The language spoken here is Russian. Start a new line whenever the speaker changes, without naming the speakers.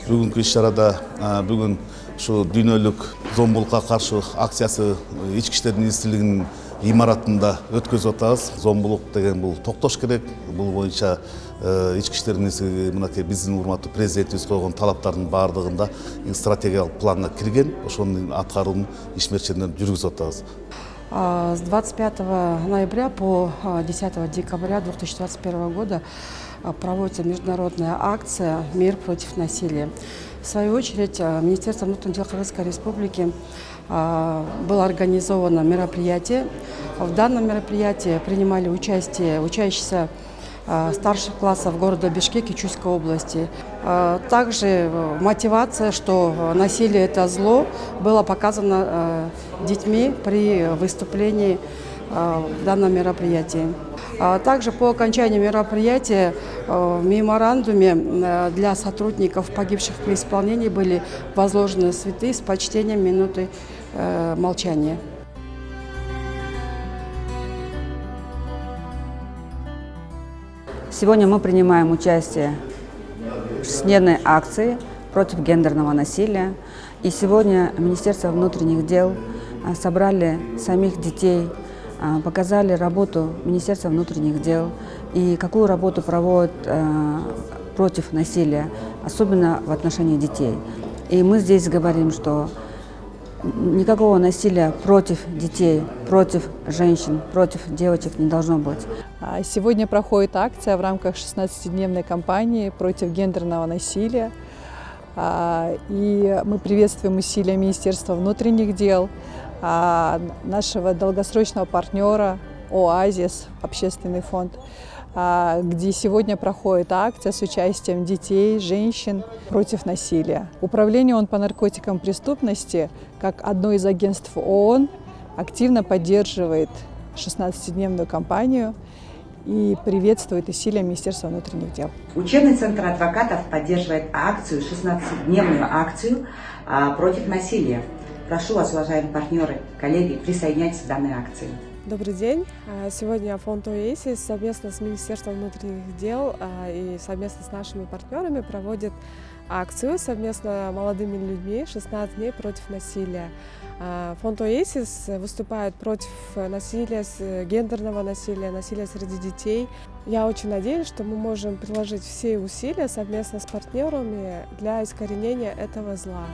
Бүгүнкү иш-чарада бүгүн ушу дүйнөлүк зомбулукка каршы акциясы ички иштер министрлигинин имаратында өткөзүп атабыз. Зомбулук деген бул токтош керек. Бул боюнча ички иштер министрлиги мынакей биздин урматтуу президентибиз койгон талаптардын баардыгында стратегиялык планга кирген. Ошонун аткаруун ишмерчилерин жүргүзүп атабыз.
С 25 ноября по 10 декабря 2021 года проводится международная акция «Мир против насилия». В свою очередь, Министерство внутренних дел Кыргызской Республики было организовано мероприятие. В данном мероприятии принимали участие учащиеся старших классов города Бишкек и Чуйской области. Также мотивация, что насилие – это зло, было показано детьми при выступлении в данном мероприятии. Также по окончании мероприятия в меморандуме для сотрудников, погибших при исполнении, были возложены цветы с почтением минуты молчания.
Сегодня мы принимаем участие в 6-дневной акции против гендерного насилия. И сегодня Министерство внутренних дел собрали самих детей, показали работу Министерства внутренних дел и какую работу проводят против насилия, особенно в отношении детей. И мы здесь говорим, что никакого насилия против детей, против женщин, против девочек не должно быть.
Сегодня проходит акция в рамках 16-дневной кампании против гендерного насилия. И мы приветствуем усилия Министерства внутренних дел, нашего долгосрочного партнера «Оазис», общественный фонд, где сегодня проходит акция с участием детей, женщин против насилия. Управление по наркотикам и преступности, как одно из агентств ООН, активно поддерживает 16-дневную кампанию и приветствует усилия Министерства внутренних дел.
Учебный центр адвокатов поддерживает акцию, 16-дневную акцию против насилия. Прошу вас, уважаемые партнеры, коллеги, присоединяйтесь к данной акции.
Добрый день. Сегодня фонд ОАСИС совместно с Министерством внутренних дел и совместно с нашими партнерами проводит акцию совместно молодыми людьми «16 дней против насилия». Фонд ОАСИС выступает против насилия, гендерного насилия, насилия среди детей. Я очень надеюсь, что мы можем приложить все усилия совместно с партнерами для искоренения этого зла.